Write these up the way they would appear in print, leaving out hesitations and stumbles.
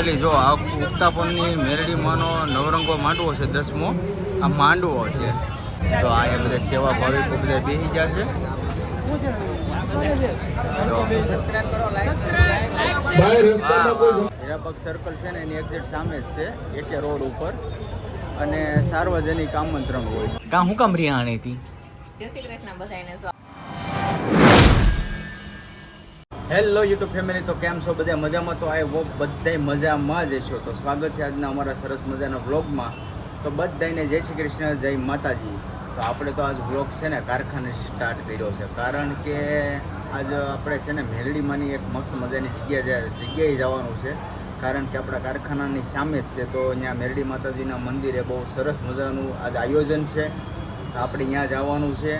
જો આ ઉક્તાપનની મેરડીમાંનો નવરંગો માંડવો છે 10મો આ માંડવો છે તો અહીંયા બધા સેવા ભાવિકો બધા બેસી જશે હીરાબાગ સર્કલ છે ને એની એક્ઝેક્ટ સામે જ છે એકે રોડ ઉપર અને સાર્વજનિક આમંત્રણ હોય કાં હું કામ રિહાણી હતી જય શ્રી કૃષ્ણ બધાને. હેલો યુટ્યુબ ફેમિલી, તો કેમ છો બધા મજામાં? તો આ વોક બધાય મજામાં જ છો. તો સ્વાગત છે આજના અમારા સરસ મજાના વ્લોગમાં. તો બધાને જય શ્રી કૃષ્ણ, જય માતાજી. તો આપણે તો આજ વ્લોગ છે ને કારખાને સ્ટાર્ટ કર્યો છે, કારણ કે આજ આપણે છે ને મેરડીમાંની એક મસ્ત મજાની જગ્યાએ જવાનું છે, કારણ કે આપણા કારખાનાની સામે જ છે. તો અહીંયા મેરડી માતાજીના મંદિરે બહુ સરસ મજાનું આજ આયોજન છે. તો આપણે ત્યાં જવાનું છે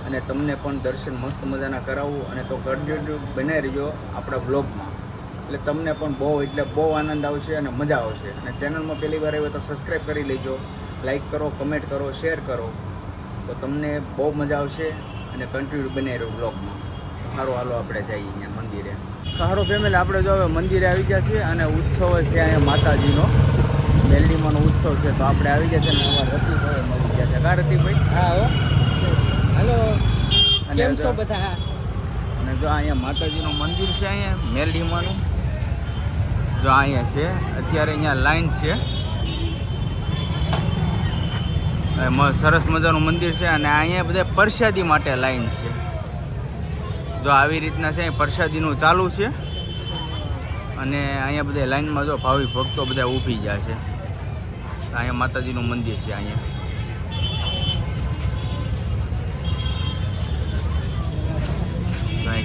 અને તમને પણ દર્શન મસ્ત મજાના કરાવવું, અને તો કન્ટિન્યુ બનાવી રહીજો આપણા વ્લોગમાં, એટલે તમને પણ બહુ આનંદ આવશે અને મજા આવશે. અને ચેનલમાં પહેલી વાર આવ્યો તો સબસ્ક્રાઈબ કરી લેજો, લાઈક કરો, કમેન્ટ કરો, શેર કરો, તો તમને બહુ મજા આવશે અને કન્ટિન્યુ બનાવી રહ્યો વ્લોગમાં. સારું, હાલો આપણે જઈએ અહીંયા મંદિરે. સારો ફેમિલી, આપણે જો હવે મંદિરે આવી ગયા છીએ અને ઉત્સવ છે અહીંયા માતાજીનો, મેરડીમાંનો ઉત્સવ છે. તો આપણે આવી ગયા છે ને અમારા રતિભાઈ મળી ગયા છે. કા રતિભાઈ? હા હો, હેલો, કેમ છો બધા? અને જો અહીંયા માતાજીનું મંદિર છે, અહીંયા મેરડીમાંનું જો અહીંયા છે. અત્યારે અહીંયા લાઈન છે, સરસ મજાનું મંદિર છે. અને અહીંયા બધા પ્રસાદી માટે લાઈન છે. જો આવી રીતના છે, પ્રસાદીનું ચાલુ છે. અને અહીંયા બધા લાઈનમાં જો ભાવિક ભક્તો બધા ઊભી ગયા છે. અહીંયા માતાજીનું મંદિર છે. અહીંયા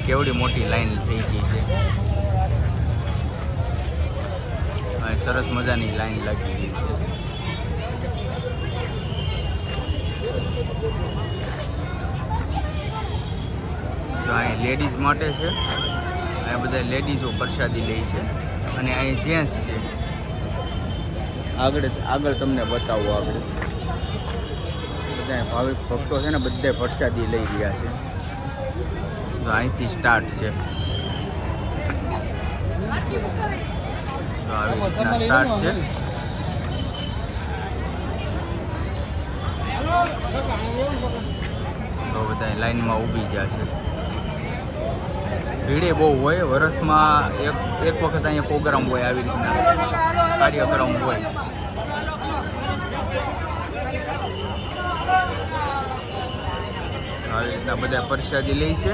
કેવડી મોટી લાઈન થઈ ગઈ છે. અહીં સરસ મજાની લાઈન લાગી ગઈ છે. જો અહીં લેડીઝ માટે છે, અહીંયા બધા લેડીઝો પ્રસાદી લે છે. અને અહીં જેન્ટ્સ છે. આગળ તમને બતાવું. આગળ બધા ભાવિક ભક્તો છે ને બધા પ્રસાદી લઈ રહ્યા છે. તો અહીંથી સ્ટાર્ટ છે. તો આવી રીતના સ્ટાર્ટ છે. તો બધા લાઈનમાં ઊભી ગયા છે. ભીડે બહુ હોય. વર્ષમાં એક વખત અહીંયા પ્રોગ્રામ હોય, આવી રીતના કાર્યક્રમ હોય. આવી રીતના બધા પ્રસાદી લે છે.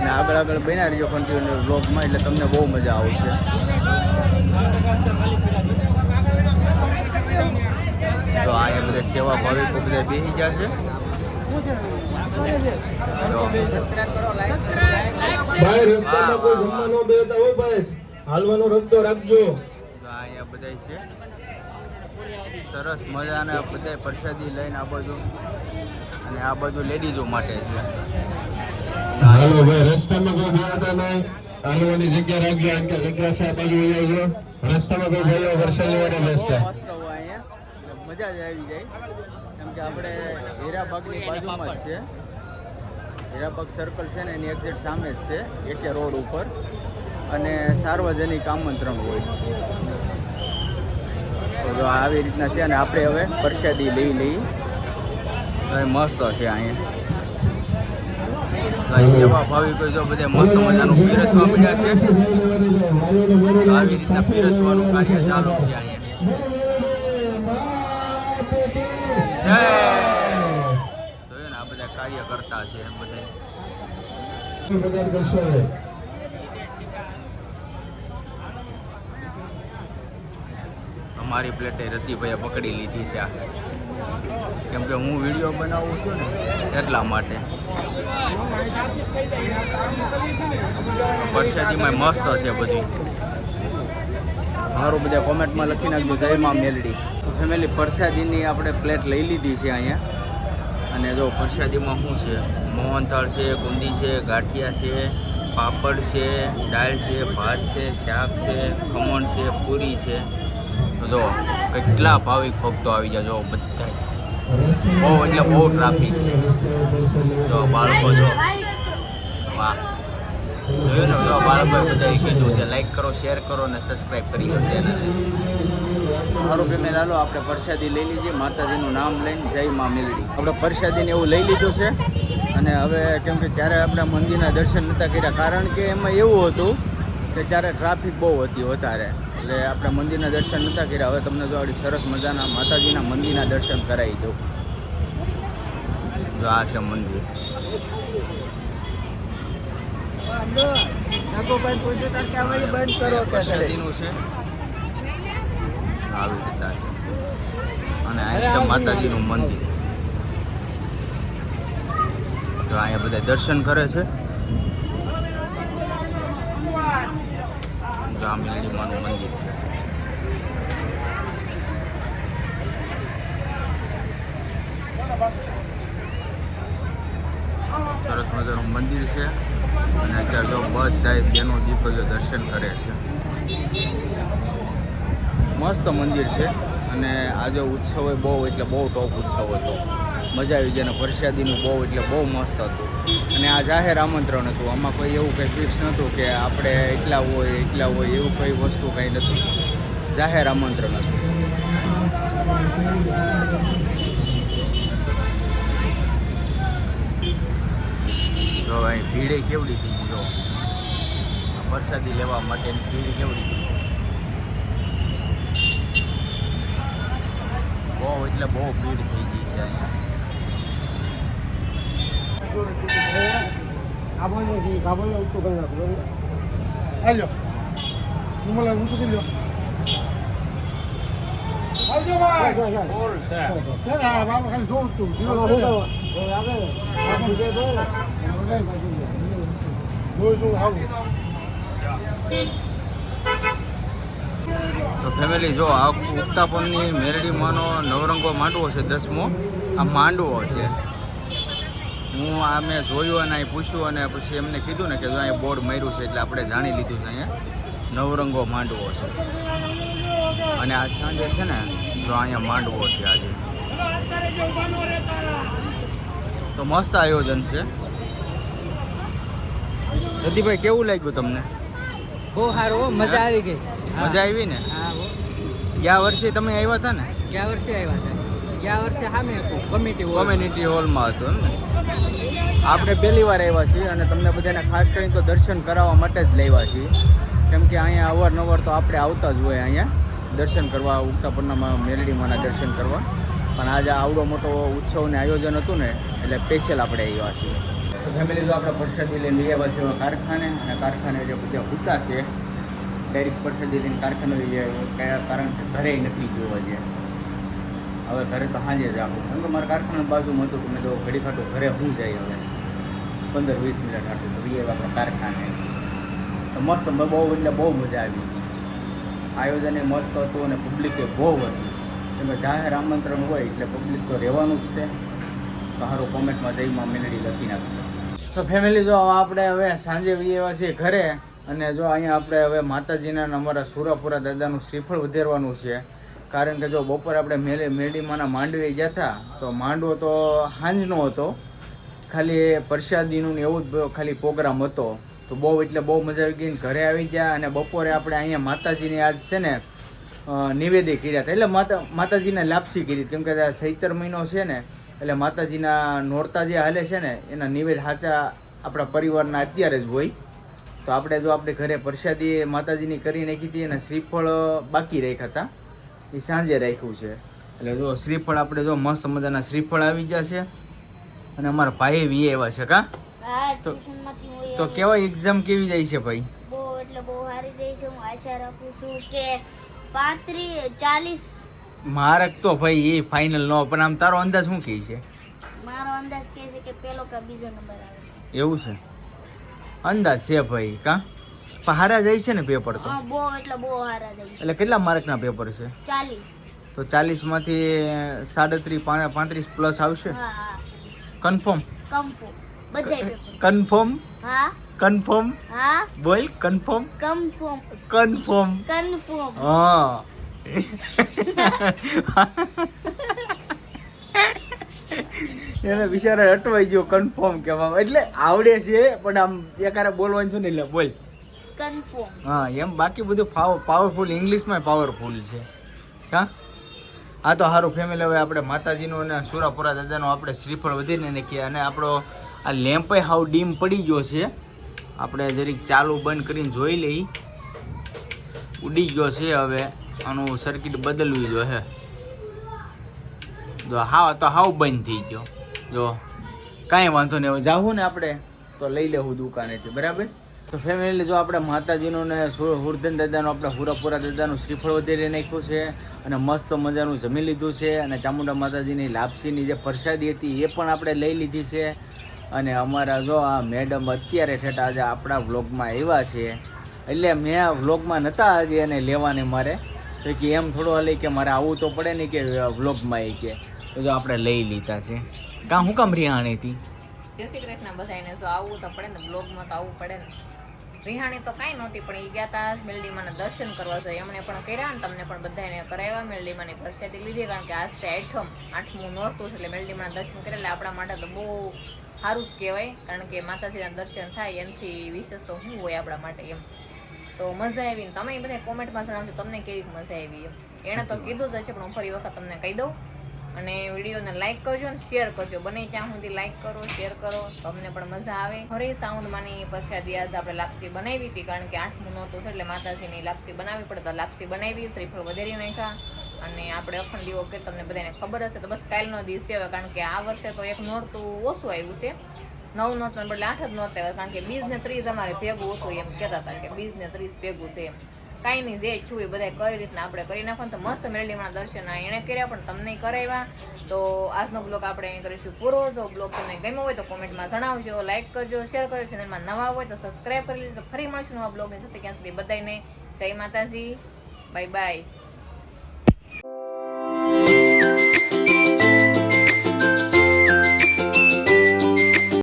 અને આગળ બન્યા રહીજો કન્ટિન્યુ વ્લોગમાં, એટલે તમને બહુ મજા આવશે. તો અહીંયા બધા સેવા ભાવિકો બધા બેસી ગયા છે. હાલવાનો રસ્તો રાખજો. અહીંયા બધા છે સરસ મજાના બધા પ્રસાદી લઈને આ બાજુ, અને આ બાજુ લેડીઝો માટે છે. હાલો ભાઈ, રસ્તામાં કોઈ ગયા નહીં, હાલવાની જગ્યા રાખજો. આ જગ્યા છે, આ બાજુ આવજો. રસ્તામાં કોઈ ભાઈઓ વરસાદ લેવાના બેસતા મજા જ આવી જાય, કેમ કે આપણે હીરાબાગની બાજુમાં જ છે. હીરાબાગ સર્કલ છે ને એની એક્ઝેક્ટ સામે જ છે, એકે રોડ ઉપર, અને સાર્વજનિક આમંત્રણ હોય. તો જો આવી રીતના છે. અને આપણે હવે પ્રસાદી લઈ મસ્ત છે. અહીંયા સેવા ભાવિકો જો બધા મસ્ત મજાનું પીરસવા મળ્યા છે. આવી રીતના પીરસવાનું કાર્ય ચાલુ છે અહીંયા. જય જોયું ને, આ બધા કાર્ય કરતા છે બધા. અમારી પ્લેટે રતિભાઈએ પકડી લીધી છે, કેમ કે હું વિડીયો બનાવું છું ને એટલા માટે. પ્રસાદીમાં મસ્ત છે બધી. મારું બધા કોમેન્ટમાં લખી નાખજો, જય મા મેરડી. તો ફેમિલી, પ્રસાદીની આપણે પ્લેટ લઈ લીધી છે અહીંયા. અને જો પ્રસાદીમાં શું છે, મોહનથાળ છે, બુંદી છે, ગાંઠિયા છે, પાપડ છે, દાળ છે, ભાત છે, શાક છે, ખમણ છે, પૂરી છે. તો જો કેટલા ભાવિક ભક્તો આવી જાય. જો બધા બહુ ટ્રાફિક છે. જો બાળકો જો, વાહ, જોયું ને જો બાળકોએ બધાએ કીધું છે લાઈક કરો, શેર કરો અને સબસ્ક્રાઈબ કરી દો ચેનલ. સારું ફેમિલી, હાલો આપણે પ્રસાદી લઈ લીધી, માતાજીનું નામ લઈને જય મા મેલડી. આપણે પ્રસાદીને એવું લઈ લીધું છે અને હવે કેમ કે ત્યારે આપણે મંદિરના દર્શન નહોતા કર્યા, કારણ કે એમાં એવું હતું કે ત્યારે ટ્રાફિક બહુ હતી વધારે, એટલે આપણે મંદિરના દર્શન નહોતા કર્યા. હવે તમને જો આવડી સરસ મજાના માતાજીના મંદિરના દર્શન કરાવી દઉં. જો આ છે મંદિર. પ્રસાદીનું છે આવી રીતના છે અને આ છે માતાજીનું મંદિર. જો અહીંયા બધા દર્શન કરે છે. જો આ મેલડી માનું મંદિર છે. સરસ મજાનું મંદિર છે અને અત્યારે તો બધા બેનો દીકરીઓ દર્શન કરે છે. મસ્ત મંદિર છે અને આજે ઉત્સવ હોય બહુ એટલે બહુ ટોપ ઉત્સવ હતો. મજા આવી ગઈ અને પ્રસાદીનું બહુ એટલે બહુ મસ્ત હતું અને આ જાહેર આમંત્રણ હતું. આમાં કોઈ એવું કંઈ ફિક્સ નહોતું કે આપણે એટલા હોય એવું કંઈ વસ્તુ કંઈ નથી. જાહેર આમંત્રણ હતું. જો અહીં ભીડે કેવડી થઈ ગઈ. જો પ્રસાદી લેવા માટેની ભીડ કેવડી થઈ. બહુ એટલે બહુ ભીડ થઈ ગઈ છે અહીંયા. તો ફેમિલી જો આ ઉક્તાપનની મેરડી માનો નવરંગો માંડવો છે 10મો. આ માંડવો છે. હું આ મેં જોયું અને અહીં પૂછ્યું અને પછી એમને કીધું ને કે જો અહીંયા બોર્ડ માર્યું છે એટલે આપણે જાણી લીધું છે અહીંયા નવરંગો માંડવો છે. અને આ સાંજે છે ને જો અહીંયા માંડવો છે આજે. તો મસ્ત આયોજન છે. રતિભાઈ કેવું લાગ્યું તમને? બહુ સારું, મજા આવી ગઈ. મજા આવી ને? હા, ગયા વર્ષે તમે આવ્યા હતા ને? ગયા વર્ષે આવ્યા હતા. ગયા વર્ષે સામે હતું કોમ્યુનિટી હોલમાં હતું એમ ને? આપણે પહેલી વાર આવ્યા છીએ અને તમને બધાને ખાસ કરીને તો દર્શન કરાવવા માટે જ લાવ્યા છીએ. કેમ કે અહીંયા અવારનવાર તો આપણે આવતા જ હોય અહીંયા દર્શન કરવા, ઉક્તાપન્નામાં મેરડીમાંના દર્શન કરવા. પણ આજે આવડો મોટો ઉત્સવનું આયોજન હતું ને એટલે સ્પેશિયલ આપણે આવ્યા છીએ. તો ફેમિલી જો આપણે પ્રસાદી લઈને આવ્યા છીએ કારખાને, અને કારખાને જે બધા ભૂતા છે ડાયરેક્ટ પ્રસાદી લઈને કારખાને કયા કારણ કે ઘરે નથી જોવા છે. હવે ઘરે તો સાંજે જ આવું, કેમ કે મારા કારખાના બાજુમાં હતું. તમે જો ઘડી ખાટું ઘરે હું જાય હવે 15-20 મિનિટ આટલું તો એ આપણા કારખાને. તો મસ્ત બહુ એટલે બહુ મજા આવી. આયોજન એ મસ્ત હતું અને પબ્લિકે બહુ હતી. કેમ કે જાહેર આમંત્રણ હોય એટલે પબ્લિક તો રહેવાનું જ છે. તો સારું કોમેન્ટમાં જય મા મેલડી લખી નાખજો. તો ફેમિલી જો આપણે હવે સાંજે આવ્યા છીએ ઘરે અને જો અહીંયા આપણે હવે માતાજીના અમારા સુરાપુરા દાદાનું શ્રીફળ વધેરવાનું છે. કારણ કે જો બપોરે આપણે મેરડીમાંના માંડવે ગયા હતા તો માંડવો તો સાંજનો હતો, ખાલી પ્રસાદીનું ને એવું જ ખાલી પ્રોગ્રામ હતો. તો બહુ એટલે બહુ મજા આવી ગઈ. ઘરે આવી ગયા અને બપોરે આપણે અહીંયા માતાજીની આજ છે ને નિવેદે કર્યા હતા. એટલે માતાજીને લાપસી કરી, કેમ કે ચૈતર મહિનો છે ને એટલે માતાજીના નોરતા જે હાલે છે ને એના નિવેદ સાચા આપણા પરિવારના અત્યારે જ હોય. તો આપણે જો આપણે ઘરે પ્રસાદી માતાજીની કરી નાખી હતી અને શ્રીફળ બાકી રાખ્યા હતા એ સાંજે રાખ્યું છે. એટલે જો શ્રીફળ આપણે જો મસ્ત મજાના શ્રીફળ આવી ગયા છે અને અમારા ભાઈ વી આવ્યા છે. કા તો કેવા એક્ઝામ કેવી જાય છે ભાઈ? બહુ એટલે બહુ સારી જાય છે. હું આશા રાખું છું કે 35-40 માર્ક તો ભાઈ એ ફાઇનલ નો, પણ આમ તારો અંદાજ શું કહે છે? મારો અંદાજ કહે છે કે પહેલો કે બીજો નંબર આવે છે. એવું છે? અંદાજ છે ભાઈ. કા પણ હારા જાય છે ને પેપર તો? હા, બહુ એટલે બહુ સારા જાય છે. એટલે કેટલા માર્કના પેપર છે? 40. તો 40 માંથી 37-35 પ્લસ આવશે? હા હા, કન્ફર્મ? કન્ફર્મ બધાય પેપર. કન્ફર્મ? હા કન્ફર્મ? હા, બોલ કન્ફર્મ. Confirm confirm. કન્ફર્મ. હા. એને બિચારા અટવાઈ ગયો કન્ફર્મ કહેવામાં, એટલે આવડે છે પણ આમ એકારે બોલવાનું છે ને એટલે બોલ. કન્ફર્મ. હા એમ બાકી બધું પાવરફુલ ઇંગ્લિશમાં પાવરફુલ છે. હા આ તો સારું ફેમિલી. હવે આપણે માતાજીનું અને સુરાપુરા દાદાનું આપણે શ્રીફળ વધીને નાખીએ અને આપણો આ લેમ્પે હાવ ડીમ પડી ગયો છે. આપણે જરીક ચાલુ બંધ કરીને જોઈ લઈ. ઉડી ગયો છે, હવે આનું સર્કિટ બદલવી જો હે. જો હાવ તો હાવ બંધ થઈ ગયો. જો કાંઈ વાંધો નહીં, હવે જાવું ને આપણે તો લઈ લેવું દુકાનેથી, બરાબર. તો ફેમિલી જો આપણે માતાજીનું ને હુરધન દાદાનું આપણે હુરાપુરા દાદાનું શ્રીફળ વધારી નાખ્યું છે અને મસ્ત મજાનું જમી લીધું છે. અને ચામુંડા માતાજીની લાપસીની જે પ્રસાદી હતી એ પણ આપણે લઈ લીધી છે. અને અમારા જો આ મેડમ અત્યારે ઠેઠ આજે આપણા વ્લોગમાં આવ્યા છે, એટલે મેં વ્લોગમાં નહોતા આજે એને લેવાને મારે તો કે એમ થોડું હાલે કે મારે આવવું તો પડે ને કે વ્લોગમાં એ કે તો જો આપણે લઈ લીધા છે. કાં હું કામ રિહાણી હતી? જય શ્રી કૃષ્ણ બધાને. જો આવવું તો પડે ને, બ્લોગમાં તો આવવું પડે ને. રિહાણી તો કાંઈ નહોતી, પણ એ ગયા હતા મેલડીમાના દર્શન કરવા જાય. એમણે પણ કર્યા ને તમને પણ બધાને કરાવ્યા. મેલડીમાની પ્રસાદી લીધી, કારણ કે આજ છે આઠમું નોરતું છે, એટલે મેલડીમાના દર્શન કરે એટલે આપણા માટે તો બહુ સારું જ કહેવાય. કારણ કે માતાજીના દર્શન થાય એનાથી વિશેષ તો શું હોય આપણા માટે એમ. તો મજા આવી ને તમે બધા કોમેન્ટમાં જણાવજો તમને કેવી મજા આવી એમ. એણે તો કીધું જ હશે પણ હું ફરી વખત તમને કહી દઉં. અને વિડીયોને લાઈક કરજો અને શેર કરજો. બને ત્યાં સુધી લાઈક કરો, શેર કરો તો અમને પણ મજા આવે. ફરી સાઉન્ડમાંની પ્રસાદી આજ આપણે લાપસી બનાવી હતી, કારણ કે 8મું નોરતું છે એટલે માતાજીની લાપસી બનાવવી પડે તો લાપસી બનાવી, શ્રીફળ વધારી નાખ્યા. અને આપણે અખંડ દીવો કરી તમને બધાને ખબર હશે તો બસ કાલનો દિવસ આવે, કારણ કે આ વર્ષે તો એક નોરતું ઓછું આવ્યું છે. 9 નોરતું બદલે 8 જ નોરતા આવ્યા, કારણ કે 20 ને 30 અમારે ભેગું હતું એમ કહેતા હતા કે 20 ને 30 ભેગું છે એમ. કાંઈ નહીં, જે છું એ બધા કઈ રીતના આપણે કરી નાખવાનું. તો મસ્ત મેલડીમાં દર્શન એણે કર્યા પણ તમને કરાવ્યા. તો આજનો બ્લોગ આપણે અહીં કરીશું પૂરો. જો બ્લોગ તમને ગમ્યો હોય તો કોમેન્ટમાં જણાવજો, લાઈક કરજો, શેર કરજો. ચેનલમાં નવા હોય તો સબસ્ક્રાઈબ કરી લેજો. ફરી મળશું નવા બ્લોગની સાથે. ક્યાં સુધી બધાને જય માતાજી, બાય બાય.